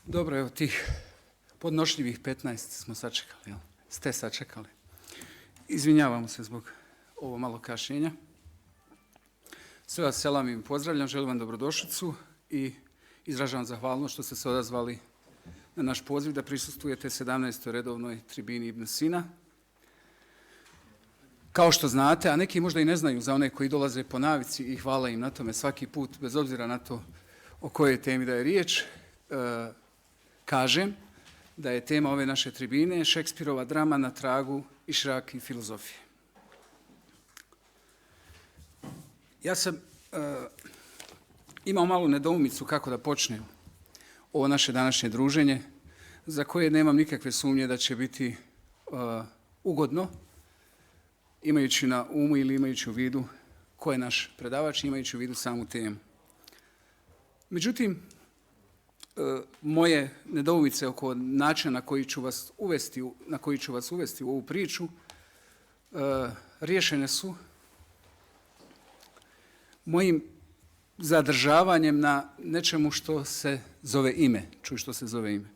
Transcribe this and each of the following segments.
Dobro, evo tih podnošljivih 15 smo sačekali, jel? Ste sačekali. Izvinjavamo se zbog ovo malo kašnjenja. Sve vas selam i pozdravljam, želim vam dobrodošlicu i izražavam zahvalnost što ste se odazvali na naš poziv da prisustvujete 17. redovnoj tribini Ibn Sina. Kao što znate, a neki možda i ne znaju za one koji dolaze po navici i hvala im na tome svaki put, bez obzira na to o kojoj temi da je riječ, kažem da je tema ove naše tribine Shakespearova drama na tragu ishraqi filozofije. Ja sam imao malu nedoumicu kako da počnem ovo naše današnje druženje, za koje nemam nikakve sumnje da će biti ugodno, imajući na umu ili imajući u vidu ko je naš predavač, imajući u vidu samu temu. Međutim, moje nedoumice oko načina na koji ću vas uvesti u ovu priču riješene su mojim zadržavanjem na nečemu što se zove ime. Čuj što se zove ime.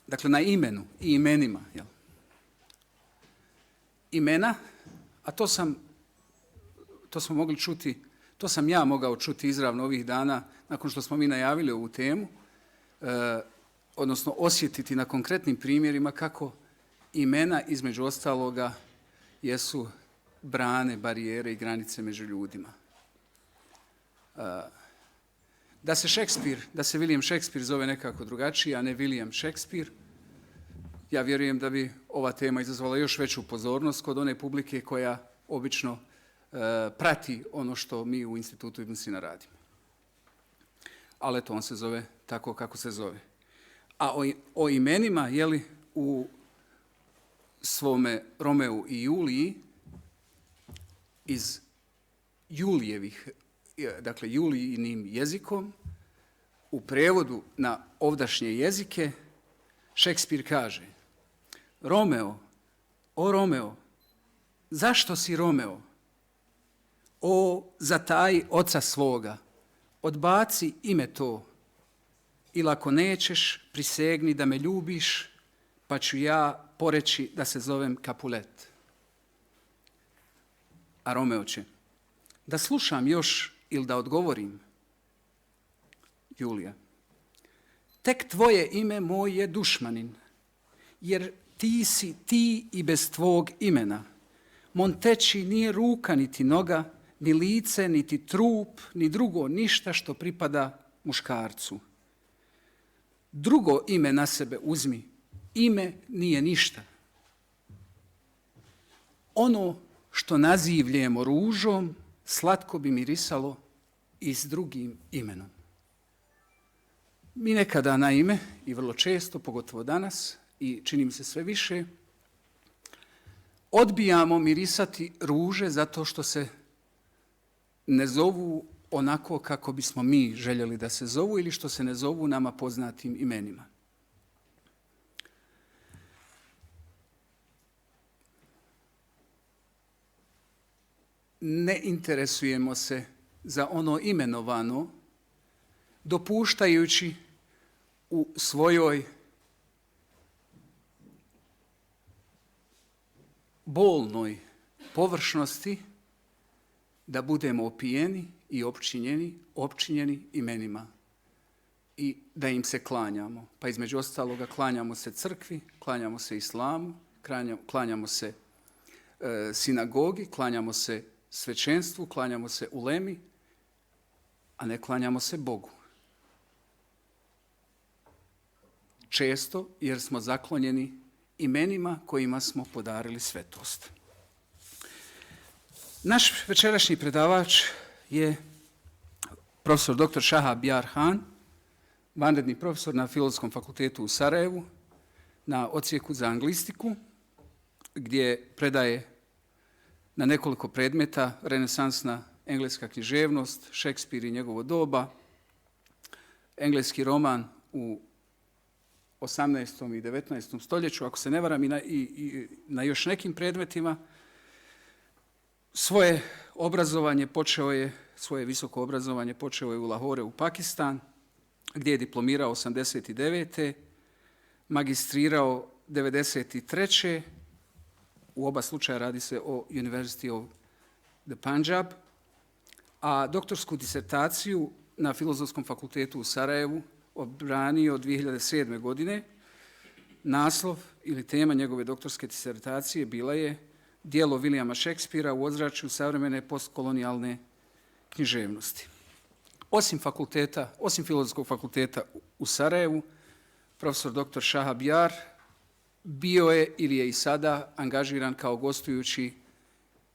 Dakle, na imenu i imenima. Jel? Imena, a to smo mogli čuti, to sam ja mogao čuti izravno ovih dana nakon što smo mi najavili ovu temu, odnosno osjetiti na konkretnim primjerima kako imena između ostaloga jesu brane, barijere i granice među ljudima. Da se William Shakespeare zove nekako drugačije, a ne William Shakespeare, ja vjerujem da bi ova tema izazvala još veću pozornost kod one publike koja obično prati ono što mi u institutu Ibn Sina radimo. Ali eto, on se zove tako kako se zove. A o imenima, jeli, u svome Romeu i Juliji, iz Julijevih, dakle Julijinim jezikom, u prevodu na ovdašnje jezike, Shakespeare kaže: Romeo, o Romeo, zašto si Romeo? O, zataji oca svoga, odbaci ime to, ili ako nećeš, prisegni da me ljubiš, pa ću ja poreći da se zovem Capulet. A Romeo će: da slušam još ili da odgovorim? Julija: tek tvoje ime moj je dušmanin, jer ti si ti i bez tvog imena. Monteći nije ruka niti noga, ni lice, niti trup, ni drugo ništa što pripada muškarcu. Drugo ime na sebe uzmi, ime nije ništa. Ono što nazivljemo ružom, slatko bi mirisalo i s drugim imenom. Mi nekada na ime, i vrlo često, pogotovo danas, i čini mi se sve više, odbijamo mirisati ruže zato što se ne zovu onako kako bismo mi željeli da se zovu ili što se ne zovu nama poznatim imenima. Ne interesujemo se za ono imenovano, dopuštajući u svojoj bolnoj površnosti da budemo opijeni i opčinjeni imenima i da im se klanjamo. Pa između ostaloga klanjamo se crkvi, klanjamo se islamu, klanjamo se sinagogi, klanjamo se svećenstvu, klanjamo se ulemi, a ne klanjamo se Bogu. Često jer smo zaklonjeni imenima kojima smo podarili svetost. Naš večerašnji predavač je profesor dr. Shahab Yar Khan, vanredni profesor na Filozofskom fakultetu u Sarajevu, na odsjeku za anglistiku, gdje predaje na nekoliko predmeta: renesansna engleska književnost, Shakespeare i njegovo doba, engleski roman u 18. i 19. stoljeću, ako se ne varam, i na još nekim predmetima. Svoje visoko obrazovanje počeo je u Lahore u Pakistan, gdje je diplomirao 89. magistrirao 93. U oba slučaja radi se o University of the Punjab, a doktorsku disertaciju na Filozofskom fakultetu u Sarajevu odbranio 2007. godine. Naslov ili tema njegove doktorske disertacije bila je djelo Williama Shakespearea u ozračju savremene postkolonijalne književnosti. Osim Filozofskog fakulteta u Sarajevu, profesor dr. Shahab Yar bio je ili je i sada angažiran kao gostujući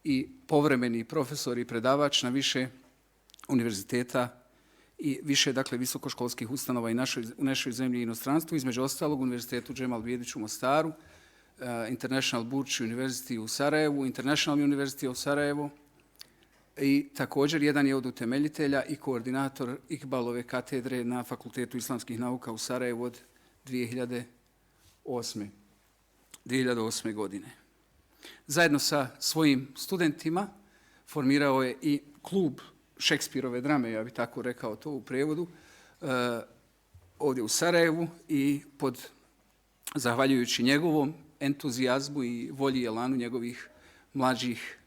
i povremeni profesor i predavač na više univerziteta i više, dakle, visokoškolskih ustanova i u našoj zemlji i inostranstvu, između ostalog Univerzitetu Džemal Bijedić u Mostaru, International Burch University u Sarajevu, International University of Sarajevo i također jedan je od utemeljitelja i koordinator Iqbalove katedre na Fakultetu islamskih nauka u Sarajevu od 2008. godine. Zajedno sa svojim studentima formirao je i klub Shakespearove drame, ja bih tako rekao to u prijevodu, ovdje u Sarajevu i zahvaljujući njegovom entuzijazmu i volji i elanu njegovih mlađih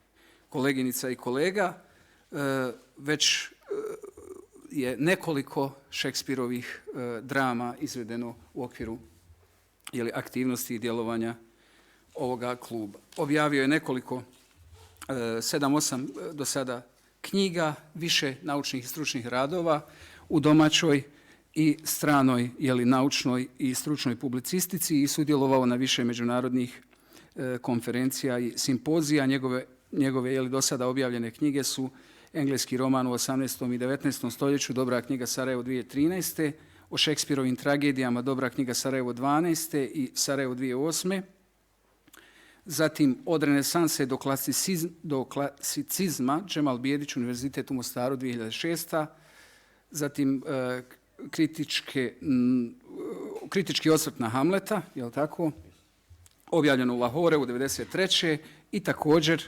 koleginica i kolega, već je nekoliko Shakespearovih drama izvedeno u okviru aktivnosti i djelovanja ovoga kluba. Objavio je nekoliko, 7-8 do sada knjiga, više naučnih i stručnih radova u domaćoj i stranoj naučnoj i stručnoj publicistici i sudjelovao na više međunarodnih konferencija i simpozija. Njegove do sada objavljene knjige su engleski roman u 18. i 19. stoljeću, dobra knjiga Sarajevo 2013. o Shakespearovim tragedijama, dobra knjiga Sarajevo 12. i Sarajevo 2008. Zatim od renesanse do klasicizma, Džemal Bijedić, Univerzitet u Mostaru 2006. Zatim kritički osvrt na Hamleta, je li tako? Objavljeno u Lahoreu 1993. I također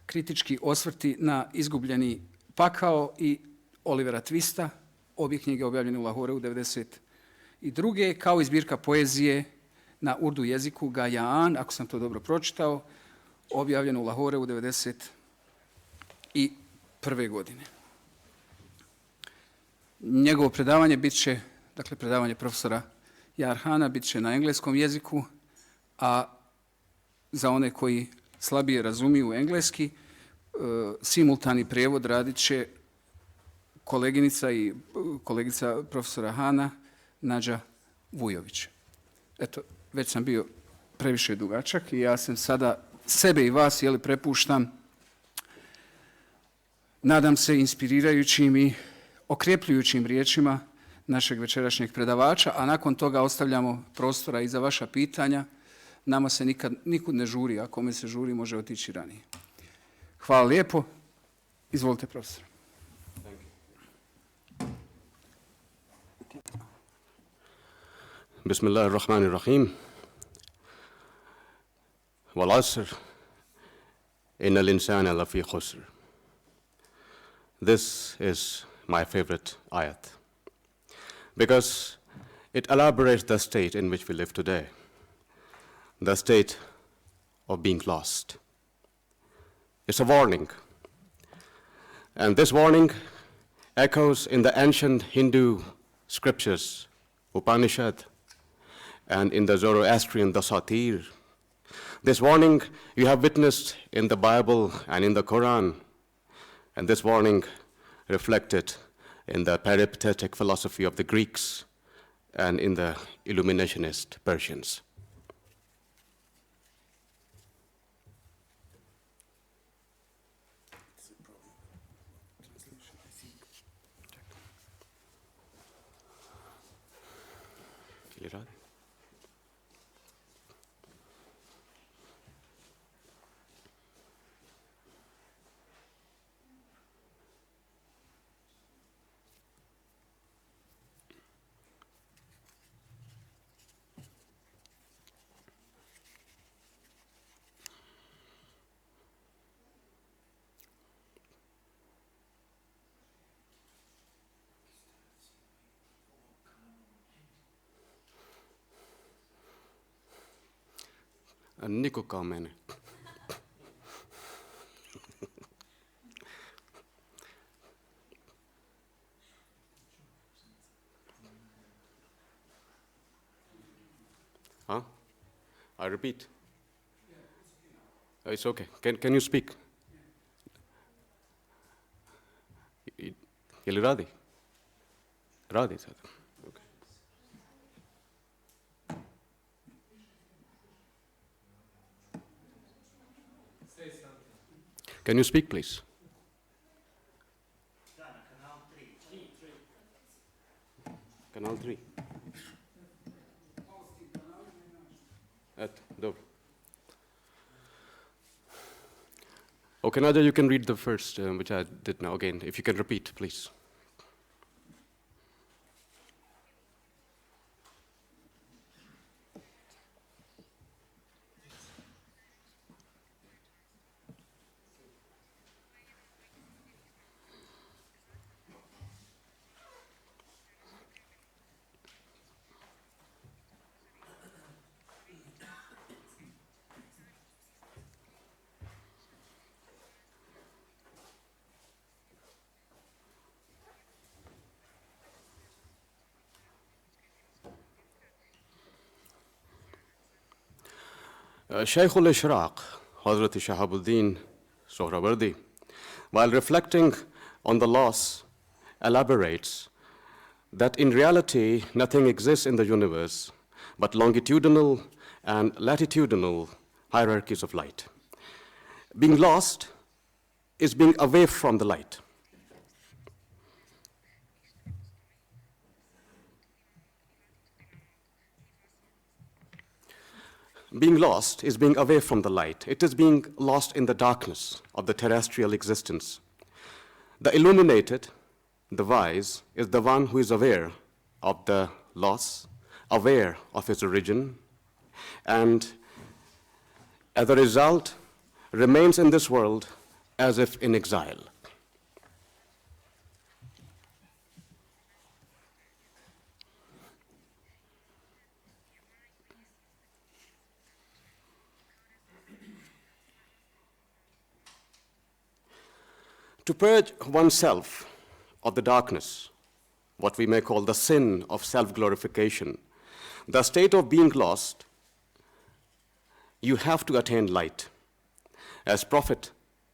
kritički osvrti na Izgubljeni pakao i Olivera Twista, obje knjige objavljene u Lahoreu 1992. kao i zbirka poezije na urdu jeziku Gajaan, ako sam to dobro pročitao, objavljeno u Lahoreu 1991. godine. Njegovo predavanje bit će, dakle predavanje profesora Yar Khana, bit će na engleskom jeziku, a za one koji slabije razumiju engleski, simultani prijevod radit će kolegica profesora Hana, Nađa Vujović. Eto, već sam bio previše dugačak i ja sam sada sebe i vas prepuštam, nadam se, inspirirajućim i okrjepljujućim riječima našeg večerašnjeg predavača, a nakon toga ostavljamo prostora i za vaša pitanja. Nama se nikud ne žuri, a kome se žuri može otići ranije. Hvala lijepo. Izvolite, profesor. Bismillahirrahmanirrahim. Wal asr, innal insana lafi khusr. This is my favorite ayat because it elaborates the state in which we live today, the state of being lost. It's a warning, and this warning echoes in the ancient Hindu scriptures, Upanishad, and in the Zoroastrian Dasatir. This warning you have witnessed in the Bible and in the Quran, and this warning reflected in the peripatetic philosophy of the Greeks and in the Illuminationist Persians. Niko kao mene. Huh? I repeat. It's okay. Can you speak? Je li radi? Radi sad. Okay. Can you speak, please? Kanal 3. Eto, dobro. Okay, Nadia, you can read the first, which I did now. Again, if you can repeat, please. Shaykh al-Ishraq, Hazrat Shahabuddin Sohrawardi, while reflecting on the loss, elaborates that in reality nothing exists in the universe but longitudinal and latitudinal hierarchies of light. Being lost is being away from the light. Being lost is being away from the light. It is being lost in the darkness of the terrestrial existence. The illuminated, the wise, is the one who is aware of the loss, aware of its origin, and as a result, remains in this world as if in exile. To purge oneself of the darkness, what we may call the sin of self-glorification, the state of being lost, you have to attain light. As Prophet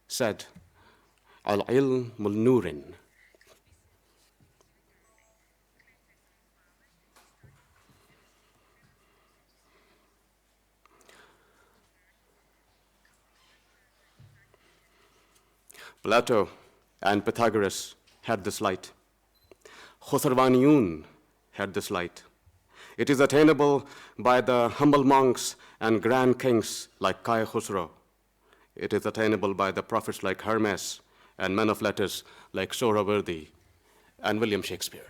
said, al-ilm mul-nurin. Plato and Pythagoras had this light. Khusarwaniyun had this light. It is attainable by the humble monks and grand kings like Kai Khusro. It is attainable by the prophets like Hermes and men of letters like Sohrawardi and William Shakespeare.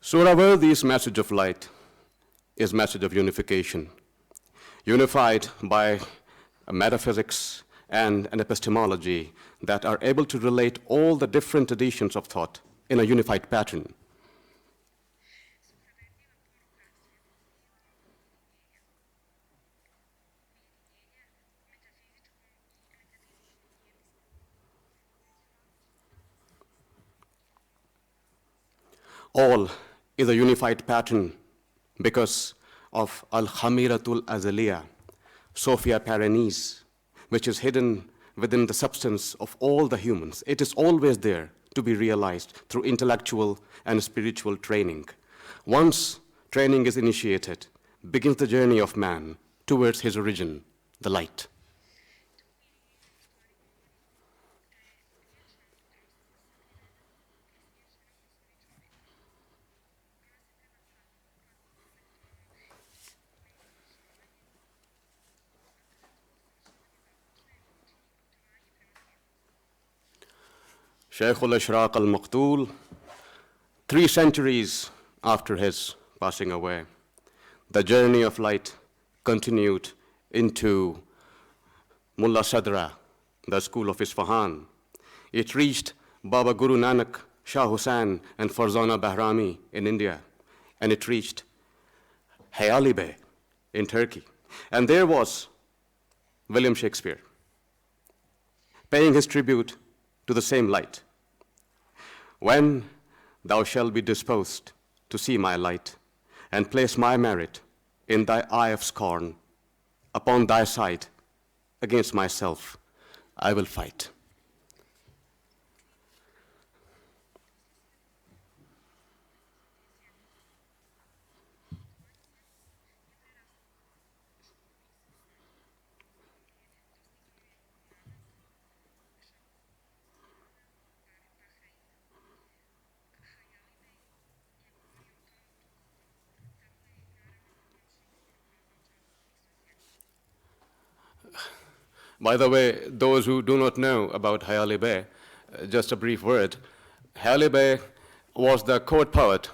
Sohrawardi's message of light is message of unification, unified by a metaphysics and an epistemology that are able to relate all the different traditions of thought in a unified pattern. All is a unified pattern because of Al-Khamiratul Azaliya, Sophia Perennis, which is hidden within the substance of all the humans. It is always there to be realized through intellectual and spiritual training. Once training is initiated, begins the journey of man towards his origin, the light. Shaykh al-Ishraq al-Maqtul, 3 centuries after his passing away, the journey of light continued into Mullah Sadra, the school of Isfahan. It reached Baba Guru Nanak, Shah Hussain, and Farzana Bahrami in India, and it reached Hayali Bey in Turkey. And there was William Shakespeare paying his tribute to the same light. When thou shalt be disposed to see my light, and place my merit in thy eye of scorn, upon thy side, against myself, I will fight. By the way, those who do not know about Hayali Bey, just a brief word. Hayali Bey was the court poet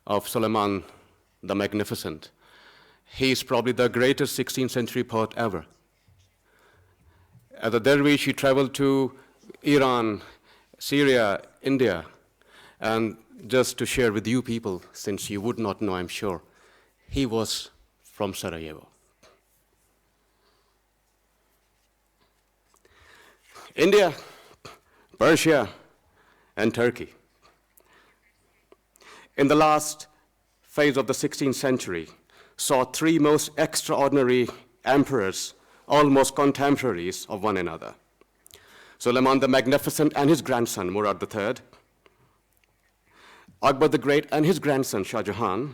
of Suleiman the Magnificent. He is probably the greatest 16th century poet ever. As a dervish, he traveled to Iran, Syria, India, and just to share with you people, since you would not know, I'm sure, he was from Sarajevo. India, Persia, and Turkey. In the last phase of the 16th century, saw three most extraordinary emperors, almost contemporaries of one another. Suleiman the Magnificent and his grandson, Murad III, Akbar the Great and his grandson, Shah Jahan,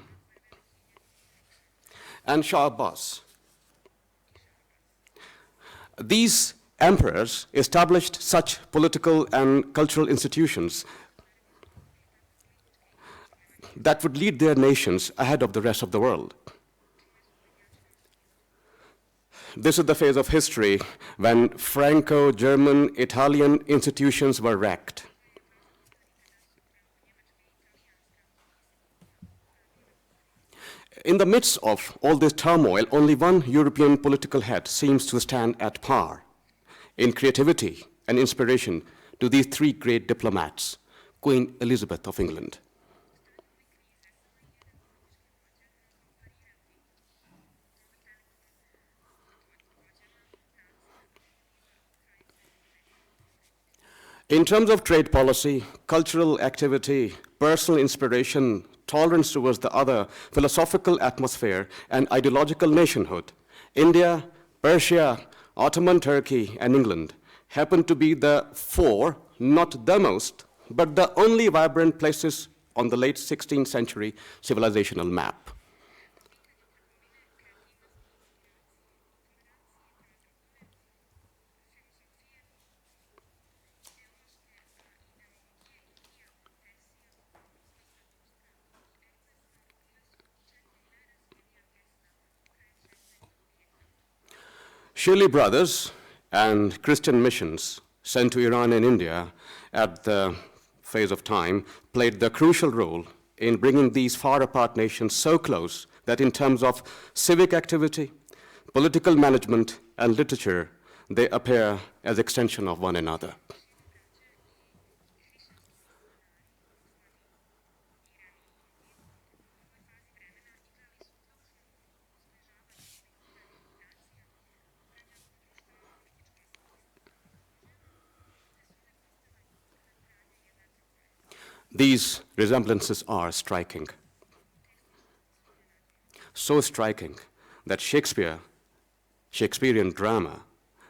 and Shah Abbas. These emperors established such political and cultural institutions that would lead their nations ahead of the rest of the world. This is the phase of history when Franco-German, Italian institutions were wrecked. In the midst of all this turmoil, only one European political head seems to stand at par in creativity and inspiration to these three great diplomats, Queen Elizabeth of England. In terms of trade policy, cultural activity, personal inspiration, tolerance towards the other, philosophical atmosphere, and ideological nationhood, India, Persia, Ottoman Turkey, and England happen to be the four, not the most, but the only vibrant places on the late 16th century civilizational map. Shirley Brothers and Christian missions sent to Iran and India at the phase of time played the crucial role in bringing these far apart nations so close that in terms of civic activity, political management, and literature, they appear as extension of one another. These resemblances are striking. So striking that Shakespearean drama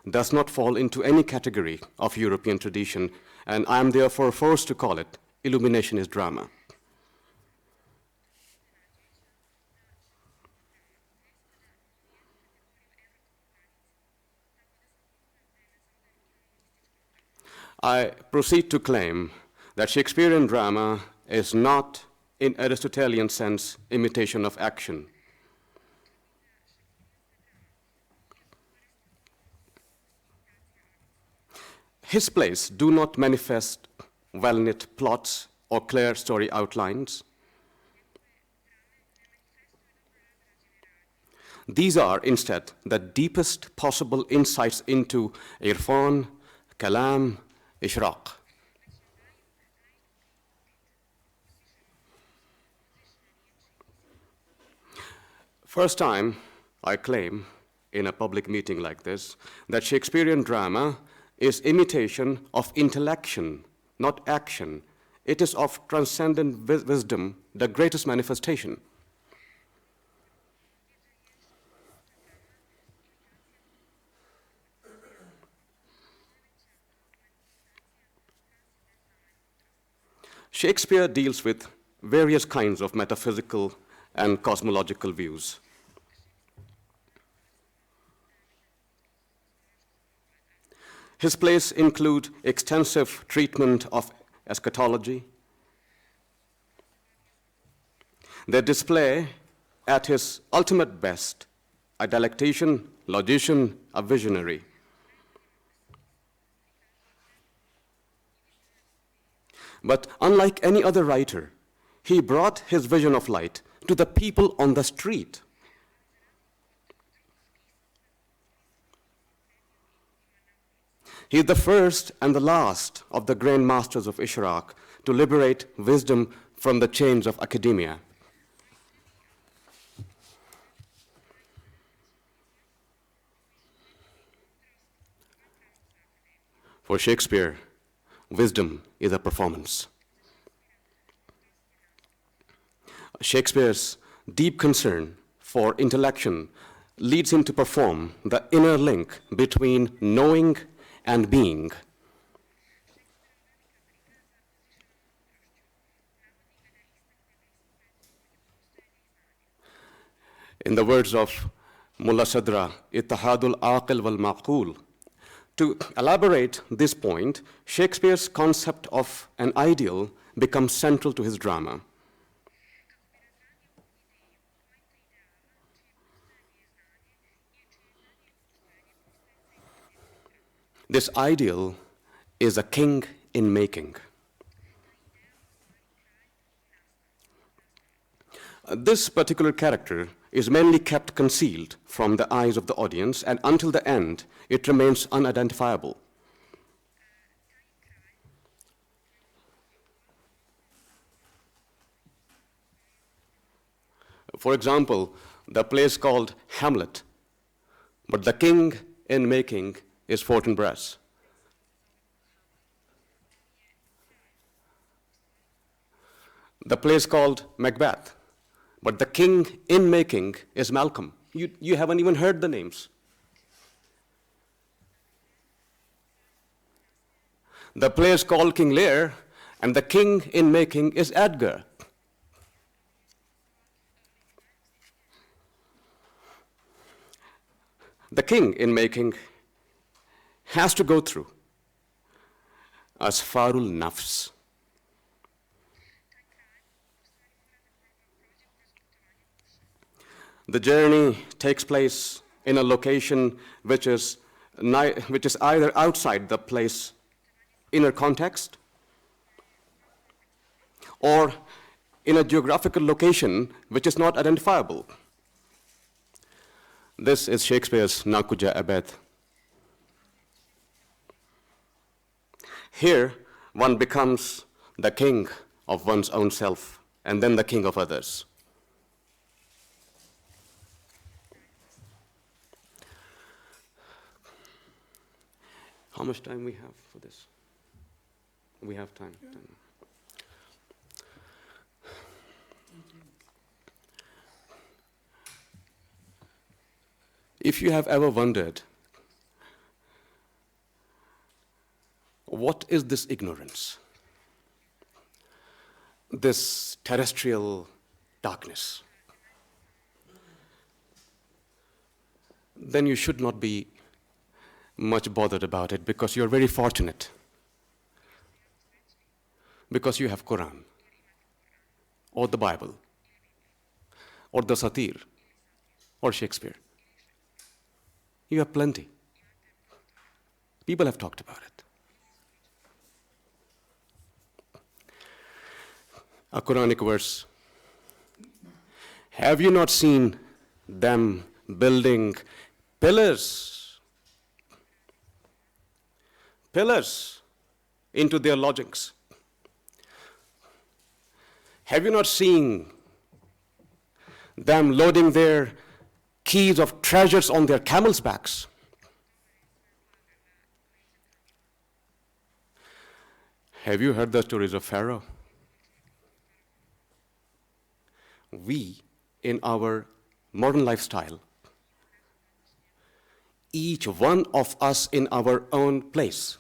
does not fall into any category of European tradition, and I am therefore forced to call it Illuminationist drama. I proceed to claim that Shakespearean drama is not, in Aristotelian sense, imitation of action. His plays do not manifest well-knit plots or clear story outlines. These are instead the deepest possible insights into irfan, kalam, ishraq. First time I claim in a public meeting like this that Shakespearean drama is imitation of intellection, not action. It is of transcendent wisdom, the greatest manifestation. Shakespeare deals with various kinds of metaphysical and cosmological views. His plays include extensive treatment of eschatology. They display, at his ultimate best, a dialectician, logician, a visionary. But unlike any other writer, he brought his vision of light to the people on the street. He is the first and the last of the grand masters of ishraq to liberate wisdom from the chains of academia. For Shakespeare, wisdom is a performance. Shakespeare's deep concern for intellection leads him to perform the inner link between knowing and being. In the words of Mullah Sadra, ittihadul aqil wal maqul. To elaborate this point, Shakespeare's concept of an ideal becomes central to his drama. This ideal is a king in making. This particular character is mainly kept concealed from the eyes of the audience, and until the end, it remains unidentifiable. For example, the play is called Hamlet, but the king in making is Fortinbras. The play is called Macbeth, but the king in making is Malcolm. You haven't even heard the names. The play is called King Lear, and the king in making is Edgar. The king in making has to go through asfarul nafs. The journey takes place in a location which is either outside the play's inner context or in a geographical location which is not identifiable. This is Shakespeare's Nakuja Abed. Here, one becomes the king of one's own self and then the king of others. How much time we have for this? We have time. Yeah. If you have ever wondered, what is this ignorance? This terrestrial darkness? Then you should not be much bothered about it, because you're very fortunate. Because you have Quran, or the Bible, or the Satir, or Shakespeare. You have plenty. People have talked about it. A Quranic verse. Have you not seen them building pillars into their lodgings. Have you not seen them loading their keys of treasures on their camels' backs? Have you heard the stories of Pharaoh? We, in our modern lifestyle, each one of us in our own place,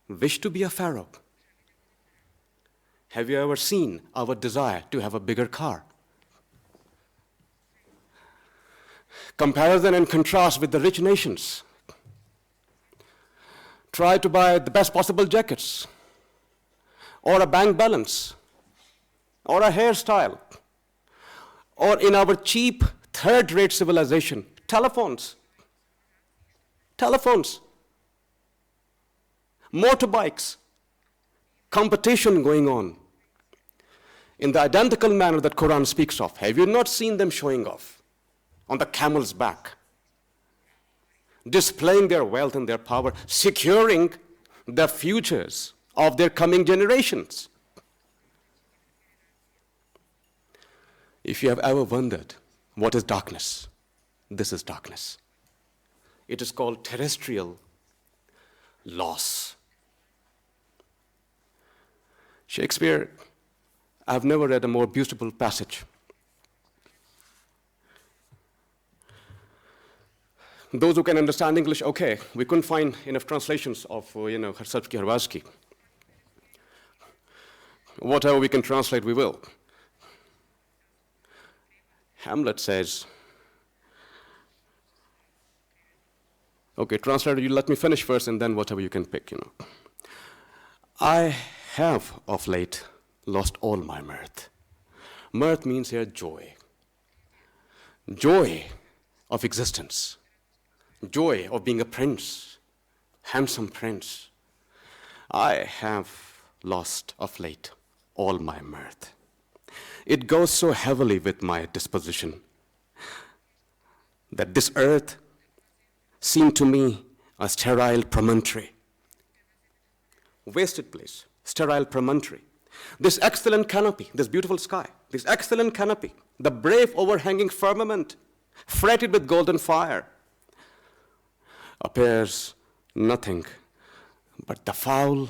wish to be a Pharaoh. Have you ever seen our desire to have a bigger car? Comparison and contrast with the rich nations. Try to buy the best possible jackets, or a bank balance, or a hairstyle, or in our cheap third-rate civilization, telephones, motorbikes, competition going on in the identical manner that Quran speaks of. Have you not seen them showing off on the camel's back, displaying their wealth and their power, securing the futures of their coming generations? If you have ever wondered what is darkness, this is darkness. It is called terrestrial loss. Shakespeare, I've never read a more beautiful passage. Those who can understand English, okay. We couldn't find enough translations of, Naučnoistraživački. Whatever we can translate, we will. Hamlet says, okay, translator, you let me finish first, and then whatever you can pick, I have of late lost all my mirth. Mirth means here joy. Joy of existence. Joy of being a prince, handsome prince. I have lost of late all my mirth. It goes so heavily with my disposition that this earth seemed to me a sterile promontory. Wasted place, sterile promontory. This excellent canopy, this beautiful sky, this excellent canopy, the brave overhanging firmament, fretted with golden fire, appears nothing but the foul,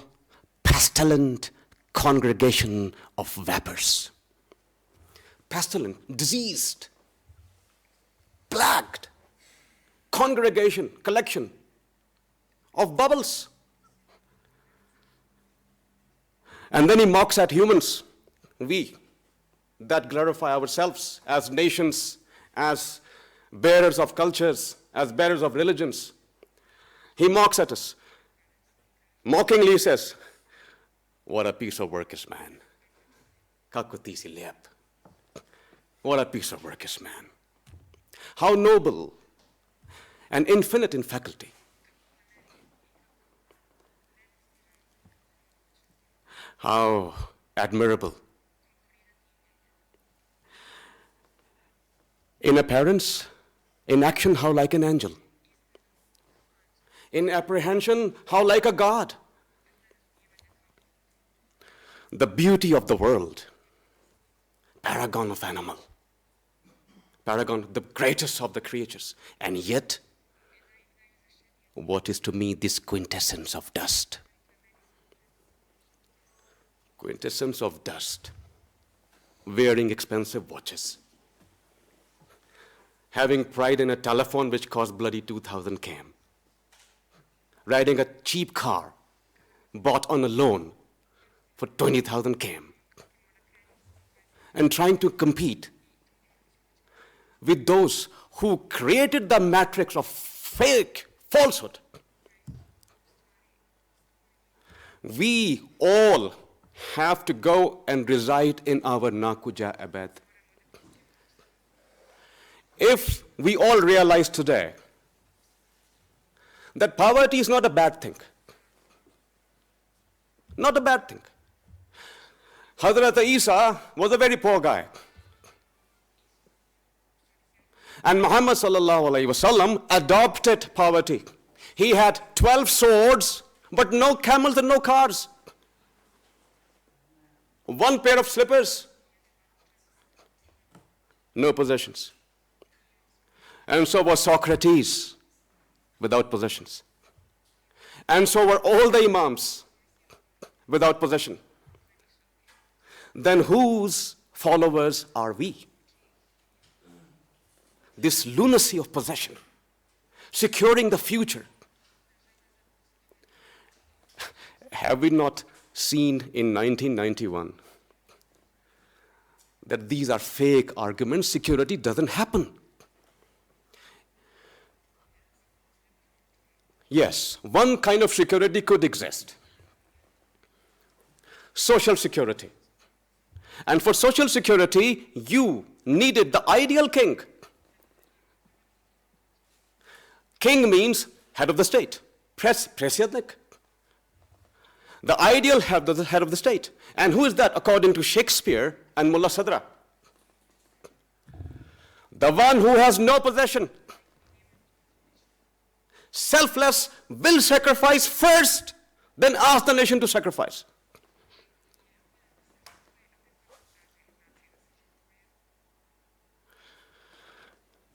pestilent congregation of vapors. Pestilent, diseased, plagued, congregation, collection of bubbles. And then he mocks at humans, we that glorify ourselves as nations, as bearers of cultures, as bearers of religions. He mocks at us. Mockingly says, what a piece of work is man. What a piece of work is man. How noble and infinite in faculty. How admirable. In appearance, in action, how like an angel. In apprehension, how like a god. The beauty of the world, paragon of animal, paragon, the greatest of the creatures, and yet, what is to me this quintessence of dust? Quintessence of dust, wearing expensive watches, having pride in a telephone which cost bloody 2,000 km, riding a cheap car bought on a loan for 20,000 km, and trying to compete with those who created the matrix of fake falsehood. We all have to go and reside in our Nakuja Abad. If we all realize today that poverty is not a bad thing, not a bad thing. Hazrat Isa was a very poor guy. And Muhammad sallallahu alaihi wasallam adopted poverty. He had 12 swords, but no camels and no cars. One pair of slippers, no possessions. And so was Socrates, without possessions. And so were all the imams, without possession. Then whose followers are we? This lunacy of possession, securing the future. Have we not seen in 1991 that these are fake arguments? Security doesn't happen. Yes, one kind of security could exist. Social security. And for social security, you needed the ideal king. King means head of the state, presyednik. The ideal head of the state. And who is that according to Shakespeare and Mullah Sadra? The one who has no possession. Selfless, will sacrifice first, then ask the nation to sacrifice.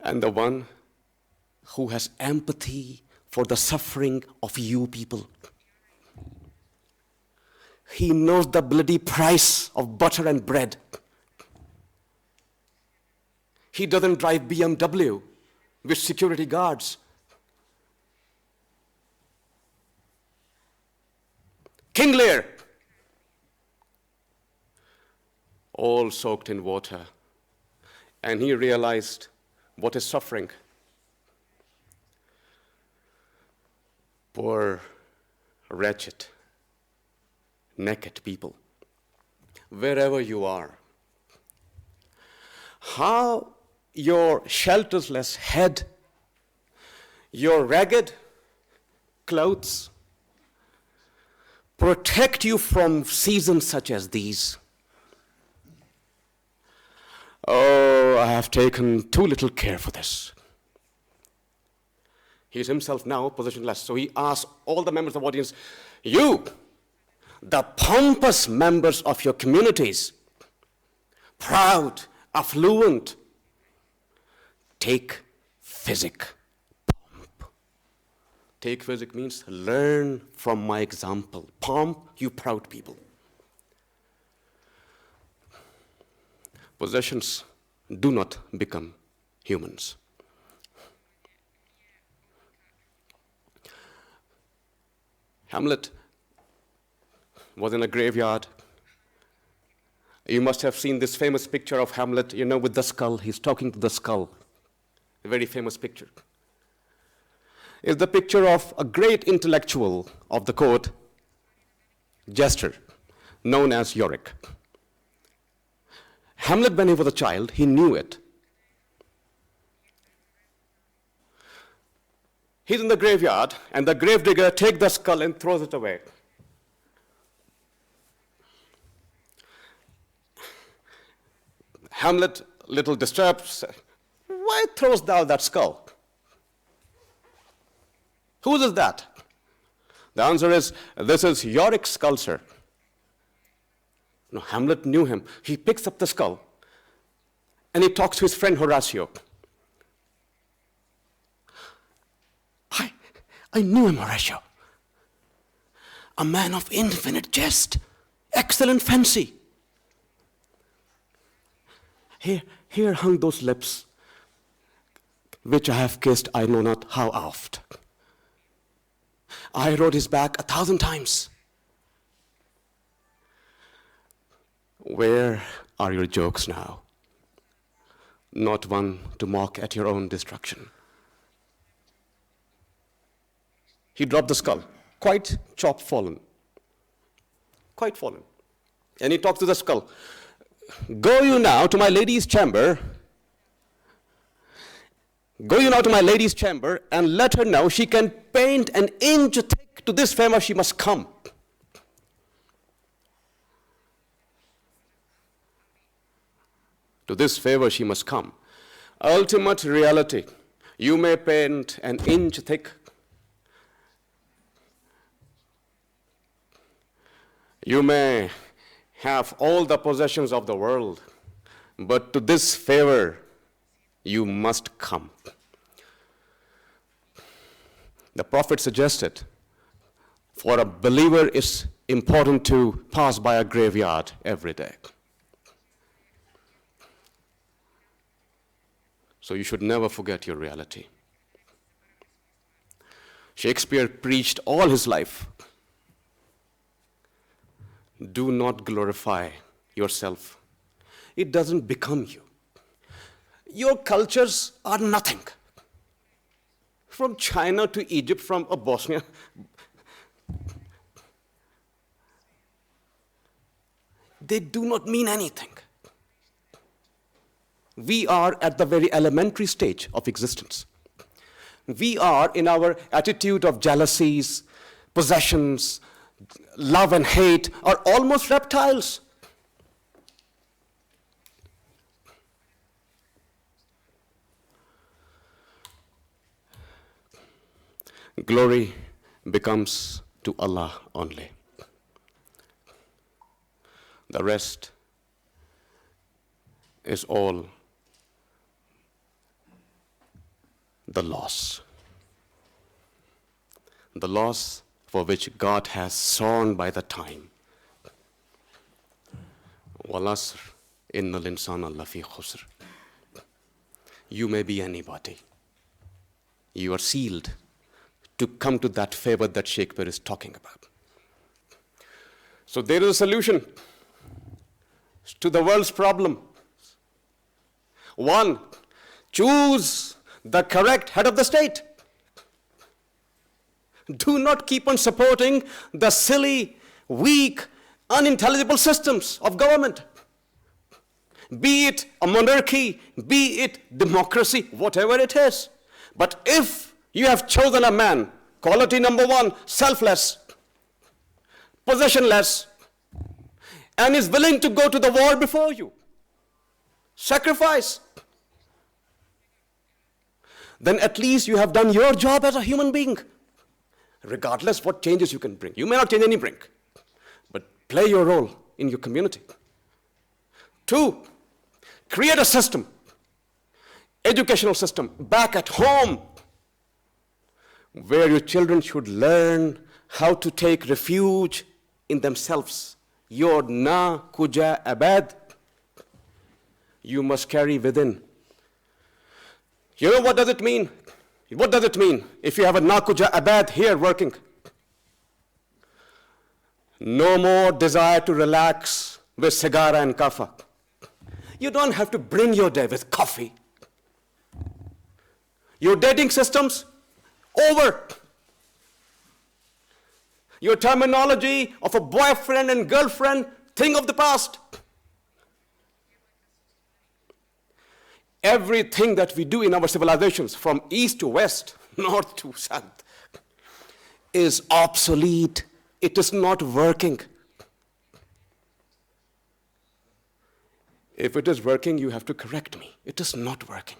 And the one who has empathy for the suffering of you people. He knows the bloody price of butter and bread. He doesn't drive BMW with security guards. King Lear, all soaked in water, and he realized what is suffering. Poor, wretched, naked people, wherever you are, how your shelterless head, your ragged clothes protect you from seasons such as these. Oh, I have taken too little care for this. He is himself now positionless, so he asks all the members of the audience, you, the pompous members of your communities, proud, affluent, take physic. Pomp. Take physic means learn from my example. Pomp, you proud people. Possessions do not become humans. Hamlet was in a graveyard. You must have seen this famous picture of Hamlet, with the skull. He's talking to the skull. A very famous picture. It's the picture of a great intellectual of the court, jester, known as Yorick. Hamlet, when he was a child, he knew it. He's in the graveyard, and the gravedigger takes the skull and throws it away. Hamlet, little disturbed, said, why throwest thou that skull? Whose is that? The answer is, this is Yorick's skull, sir. No, Hamlet knew him. He picks up the skull, and he talks to his friend Horatio. I knew him, Horatio. A man of infinite jest, excellent fancy. Here hung those lips, which I have kissed I know not how oft. I rode his back 1,000 times. Where are your jokes now? Not one to mock at your own destruction. He dropped the skull, quite chop fallen. Quite fallen. And he talks to the skull. Go you now to my lady's chamber. Go you now to my lady's chamber and let her know she can paint an inch thick. To this favor she must come. To this favor she must come. ultimate reality. You may paint an inch thick. You may have all the possessions of the world, but to this favor you must come. The Prophet suggested for a believer it's important to pass by a graveyard every day. So you should never forget your reality. Shakespeare preached all his life. Do not glorify yourself. It doesn't become you. Your cultures are nothing. From China to Egypt, from Bosnia. They do not mean anything. We are at the very elementary stage of existence. We are in our attitude of jealousies, possessions, love and hate, are almost reptiles. Glory becomes to Allah only. The rest is all the loss. The loss for which God has sworn by the time. وَالْعَصْرِ إِنَّ الْإِنسَانَ لَفِي خُسْرٍ. You may be anybody. You are sealed to come to that favor that Shakespeare is talking about. So there is a solution to the world's problem. One, choose the correct head of the state. Do not keep on supporting the silly, weak, unintelligible systems of government. Be it a monarchy, be it democracy, whatever it is. But if you have chosen a man, quality number one, selfless, possessionless, and is willing to go to the war before you, sacrifice, then at least you have done your job as a human being, regardless what changes you can bring. You may not change any brink, but play your role in your community. Two, create a system, educational system, back at home, where your children should learn how to take refuge in themselves. Your na kuja abad, you must carry within. You know what does it mean? What does it mean if you have a na kuja abad here working? No more desire to relax with cigara and kaffa. You don't have to bring your day with coffee. Your dating systems, over. Your terminology of a boyfriend and girlfriend, thing of the past. Everything that we do in our civilizations, from east to west, north to south, is obsolete. It is not working. If it is working, you have to correct me. It is not working.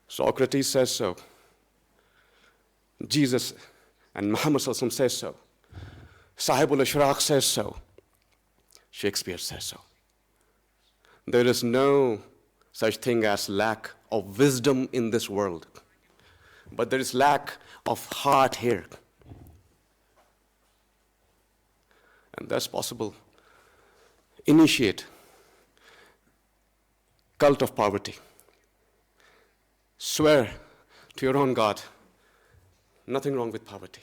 Socrates says so. Jesus and Muhammad says so. Sahibul Ishraq says so. Shakespeare says so. There is no such thing as lack of wisdom in this world, but there is lack of heart here. And that's possible. Initiate cult of poverty. Swear to your own God, nothing wrong with poverty,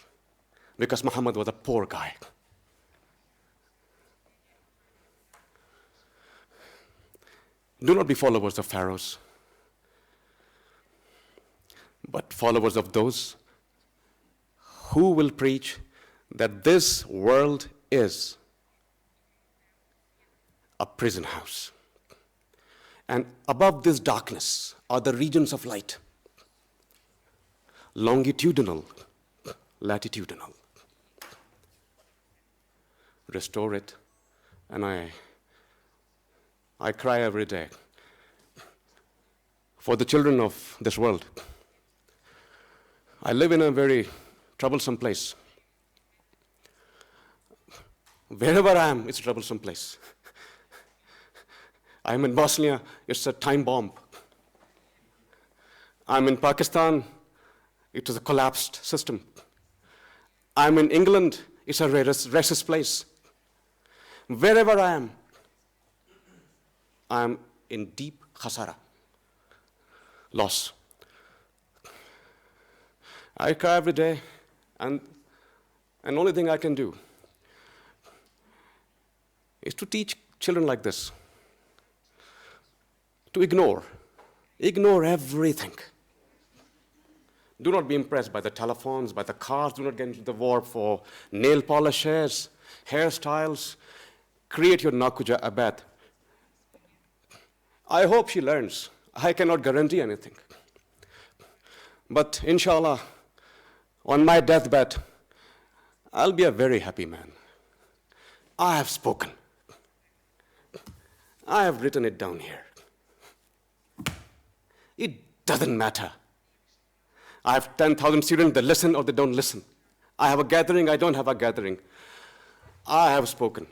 because Muhammad was a poor guy. Do not be followers of pharaohs, but followers of those who will preach that this world is a prison house. And above this darkness are the regions of light, longitudinal, latitudinal. Restore it, and I I cry every day for the children of this world. I live in a very troublesome place. Wherever I am, it's a troublesome place. I'm in Bosnia, it's a time bomb. I'm in Pakistan, it is a collapsed system. I'm in England, it's a racist place. Wherever I am in deep khasara, loss. I cry every day, and the only thing I can do is to teach children like this to ignore everything. Do not be impressed by the telephones, by the cars. Do not get into the war for nail polishes, hairstyles. Create your Nakuja Abad. I hope she learns. I cannot guarantee anything. But inshallah, on my deathbed, I'll be a very happy man. I have spoken. I have written it down here. It doesn't matter. I have 10,000 students that listen or they don't listen. I have a gathering, I don't have a gathering. I have spoken.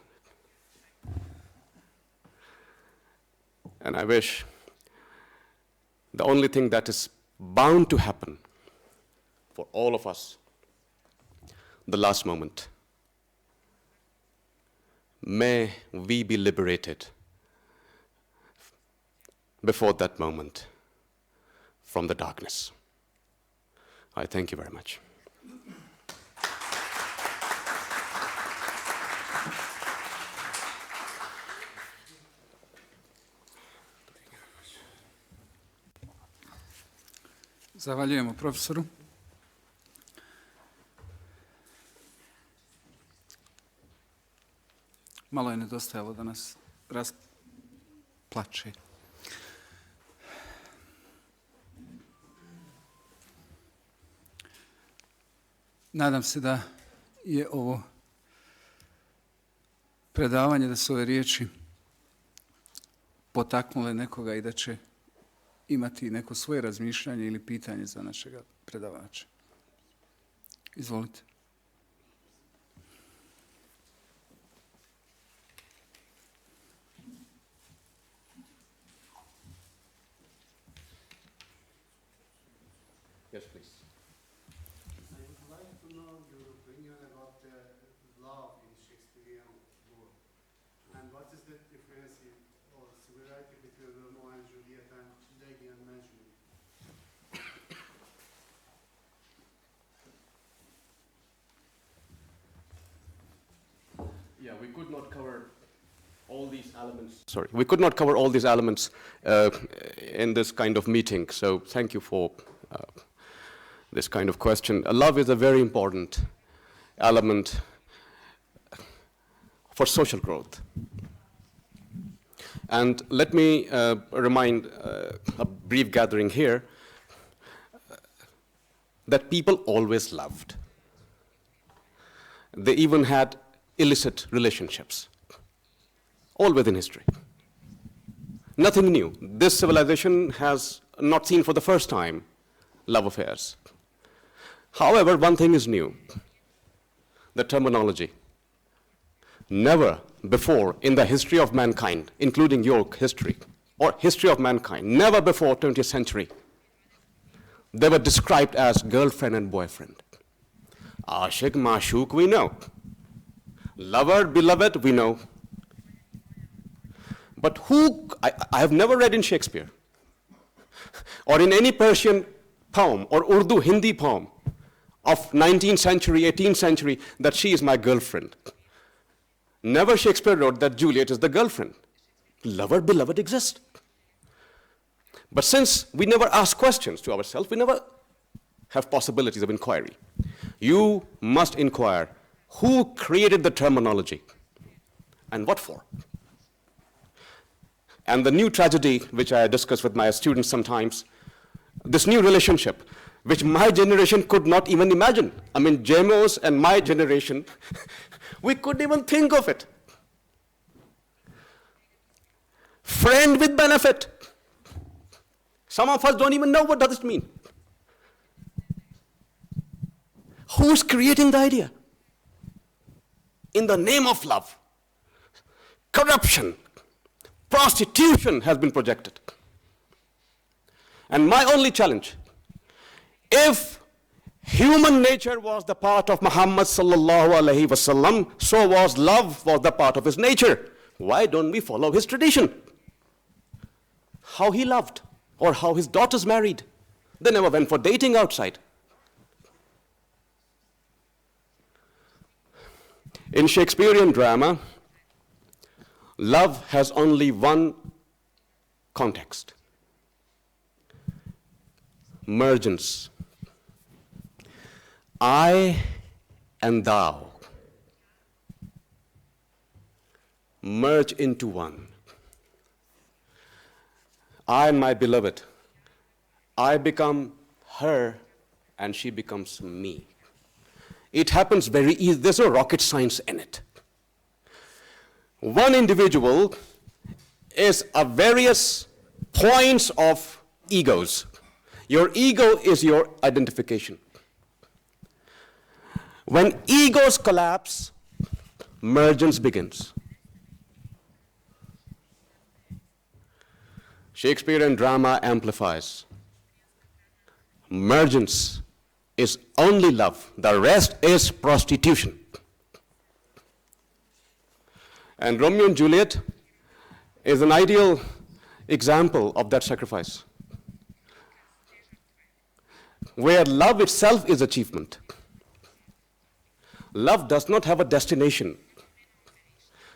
And I wish the only thing that is bound to happen for all of us, the last moment. May we be liberated before that moment from the darkness. I thank you very much. Zahvaljujemo profesoru. Malo je nedostajalo da nas rasplače. Nadam se da je ovo predavanje, da su ove riječi potaknule nekoga i da će imati neko svoje razmišljanje ili pitanje za našeg predavača. Izvolite. Yes, please. I would like to know your opinion about the love in Shakespearean work. And what is the difference or similarity between Romeo and Juliet and Lady and Majnun? Yeah, we could not cover all these elements. Sorry, we could not cover all these elements in this kind of meeting. So thank you for this kind of question. Love is a very important element for social growth. And let me remind a brief gathering here that people always loved. They even had illicit relationships, all within history. Nothing new. This civilization has not seen for the first time love affairs. However, one thing is new, the terminology. Never before in the history of mankind, including your history, or history of mankind, never before 20th century, they were described as girlfriend and boyfriend. Ashik, Mashuk, we know. Lover, beloved, we know. But who, I have never read in Shakespeare, or in any Persian poem, or Urdu, Hindi poem, of 19th century, 18th century, that she is my girlfriend. Never Shakespeare wrote that Juliet is the girlfriend. Lover, beloved exists. But since we never ask questions to ourselves, we never have possibilities of inquiry. You must inquire who created the terminology and what for. And the new tragedy, which I discuss with my students sometimes, this new relationship, which my generation could not even imagine. I mean, JMOs and my generation, we couldn't even think of it. friend with benefit. Some of us don't even know what does it mean. Who's creating the idea? In the name of love, corruption, prostitution has been projected. And my only challenge, if human nature was the part of Muhammad sallallahu alaihi wasallam, so was the part of his nature. Why don't we follow his tradition? How he loved, or how his daughters married. They never went for dating outside. In Shakespearean drama, love has only one context: mergence. I and thou merge into one. I and my beloved, I become her and she becomes me. It happens very easy. There's no rocket science in it. One individual is a various points of egos. Your ego is your identification. When egos collapse, mergence begins. Shakespearean drama amplifies. Mergence is only love. The rest is prostitution. And Romeo and Juliet is an ideal example of that sacrifice, where love itself is achievement. Love does not have a destination.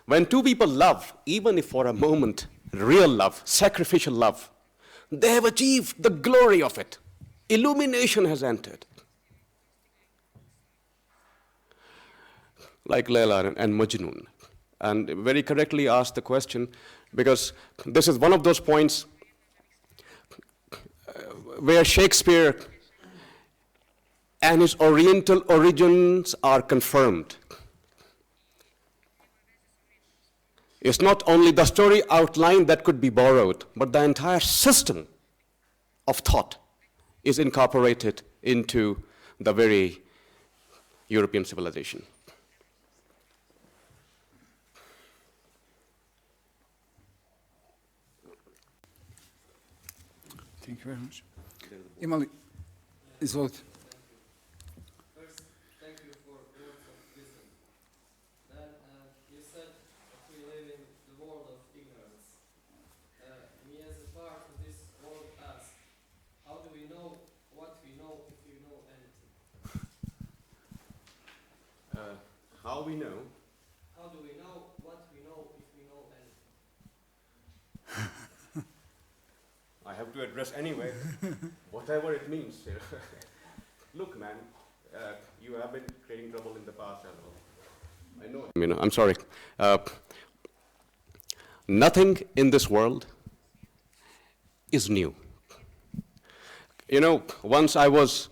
When two people love, even if for a moment, real love, sacrificial love, they have achieved the glory of it. Illumination has entered. Like Layla and Majnun. And very correctly asked the question, because this is one of those points where Shakespeare and his Oriental origins are confirmed. It's not only the story outline that could be borrowed, but the entire system of thought is incorporated into the very European civilization. Thank you very much. Imali, izvolite. First, thank you for words of wisdom. Then you said that we live in the world of ignorance. Me as a part of this world asks, how do we know what we know if we know anything? How we know? How do we know what we know if we know anything? I have to address anyway, whatever it means. Look, man, you have been creating trouble in the past as well. I know. I'm sorry. Nothing in this world is new. Once I was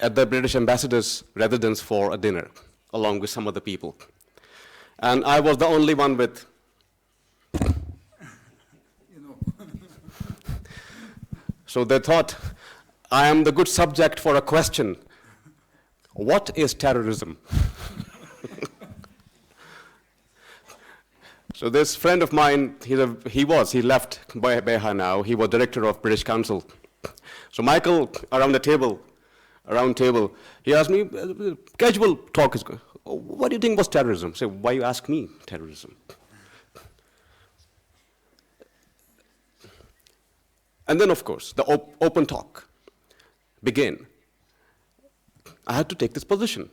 at the British ambassador's residence for a dinner, along with some other people. And I was the only one with So they thought, I am the good subject for a question. What is terrorism? So this friend of mine, he left Beha now. He was director of British Council. So Michael, around table, he asked me, casual talk is good. Oh, what do you think was terrorism? I said, why you ask me terrorism? And then, of course, the open talk began. I had to take this position.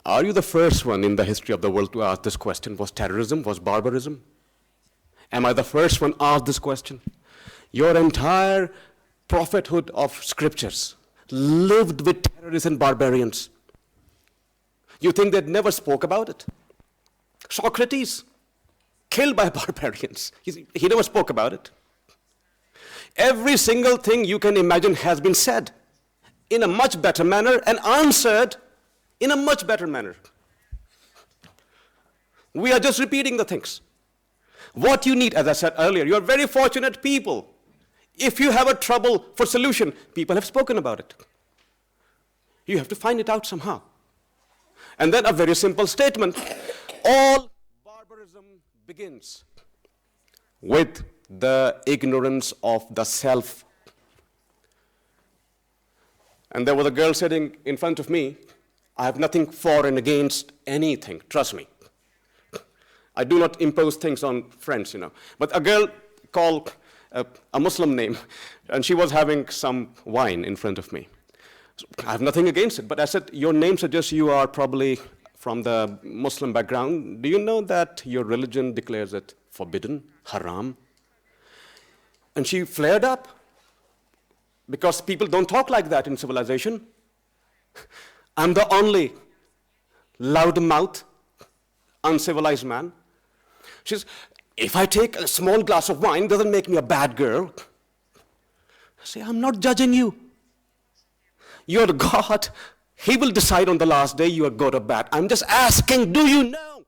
Are you the first one in the history of the world to ask this question? Was terrorism, was barbarism? Am I the first one to ask this question? Your entire prophethood of scriptures lived with terrorists and barbarians. You think they never spoke about it? Socrates, killed by barbarians. He never spoke about it. Every single thing you can imagine has been said in a much better manner and answered in a much better manner. We are just repeating the things. What you need, as I said earlier, you're very fortunate people. If you have a trouble for solution, people have spoken about it. You have to find it out somehow. And then a very simple statement. All barbarism begins with the ignorance of the self. And there was a girl sitting in front of me. I have nothing for and against anything, trust me. I do not impose things on friends, But a girl called a Muslim name, and she was having some wine in front of me. So I have nothing against it, but I said, your name suggests you are probably from the Muslim background. Do you know that your religion declares it forbidden, haram? And she flared up, because people don't talk like that in civilization. I'm the only loud-mouthed, uncivilized man. She says, if I take a small glass of wine, doesn't make me a bad girl. I say, I'm not judging you. You're God. He will decide on the last day you are good or bad. I'm just asking, do you know?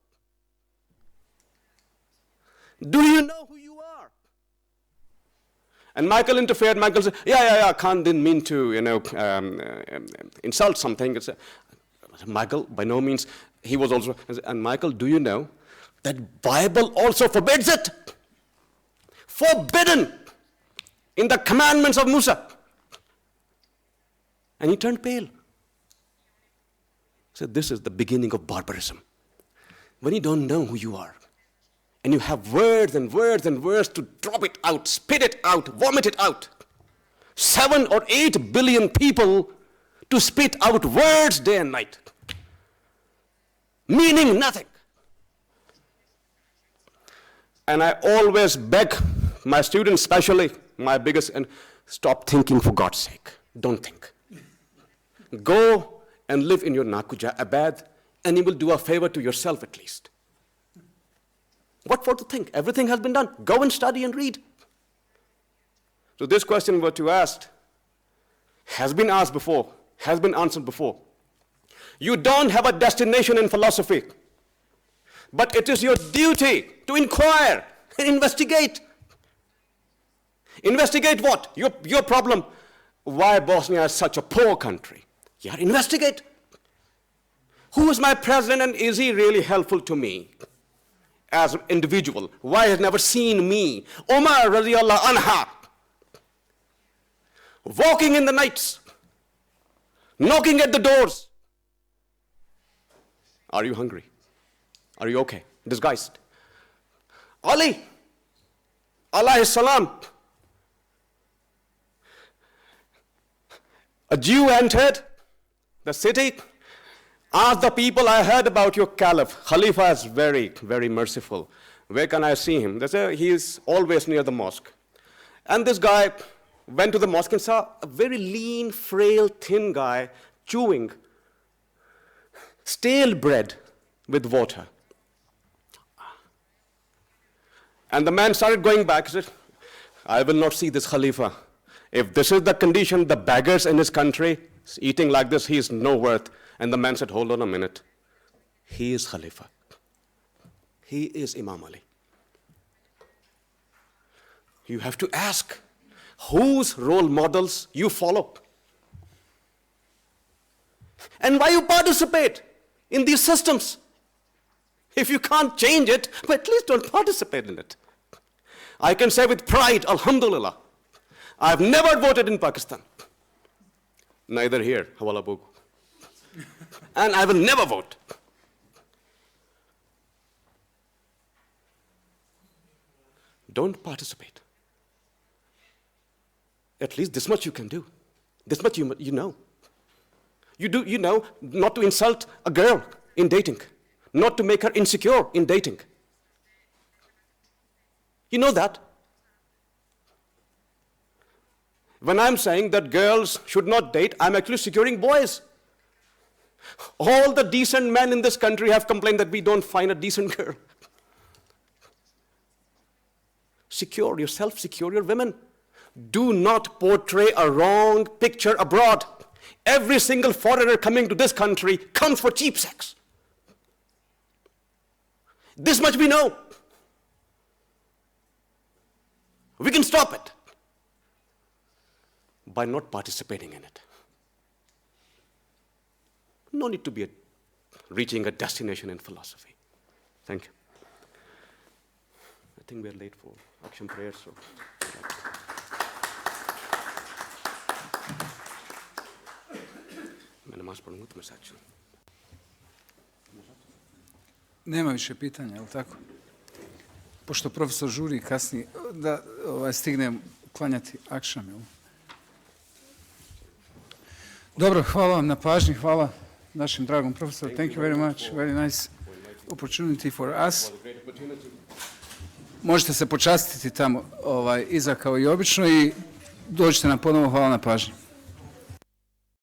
Do you know who you are? And Michael interfered. Michael said, yeah, Khan didn't mean to, insult something. I said, Michael, by no means. He was also, and Michael, do you know that Bible also forbids it? Forbidden in the commandments of Musa. And he turned pale. So this is the beginning of barbarism. When you don't know who you are, and you have words and words and words to drop it out, spit it out, vomit it out. 7 or 8 billion people to spit out words day and night, meaning nothing. And I always beg my students, especially my biggest, and stop thinking for God's sake. Don't think. Go and live in your Nakuja Abad, and you will do a favor to yourself at least. What for to think? Everything has been done. Go and study and read. So this question what you asked has been asked before, has been answered before. You don't have a destination in philosophy, but it is your duty to inquire and investigate. Investigate what? Your problem. Why Bosnia is such a poor country? Yeah, investigate. Who is my president, and is he really helpful to me as an individual? Why has never seen me? Omar radiallahu anha, walking in the nights, knocking at the doors. Are you hungry? Are you okay? Disguised. Ali, alayhi salam. A Jew entered the city, asked the people, I heard about your caliph. Khalifa is very, very merciful. Where can I see him? They say he is always near the mosque. And this guy went to the mosque and saw a very lean, frail, thin guy chewing stale bread with water. And the man started going back. He said, I will not see this Khalifa. If this is the condition, the beggars in his country, eating like this, he is no worth. And the man said, hold on a minute. He is Khalifa. He is Imam Ali. You have to ask whose role models you follow. And why you participate in these systems. If you can't change it, but at least don't participate in it. I can say with pride, alhamdulillah, I've never voted in Pakistan. Neither here, Hawala Bogu. And I will never vote. Don't participate. At least this much you can do. This much you know. You know not to insult a girl in dating, not to make her insecure in dating. You know that. When I'm saying that girls should not date, I'm actually securing boys. All the decent men in this country have complained that we don't find a decent girl. Secure yourself, secure your women. Do not portray a wrong picture abroad. Every single foreigner coming to this country comes for cheap sex. This much we know. We can stop it by not participating in it. No need to be reaching a destination in philosophy. Thank you. I think we're late for action prayer, so. Nema više pitanja, je li tako? Pošto profesor žuri kasnije, da stignem klanjati akšam, jel? Dobro, hvala vam na pažnji, hvala našem dragom profesoru. Thank you very much. Very nice opportunity for us. Možete se počastiti tamo iza kao i obično i dođite nam ponovo. Hvala na pažnji.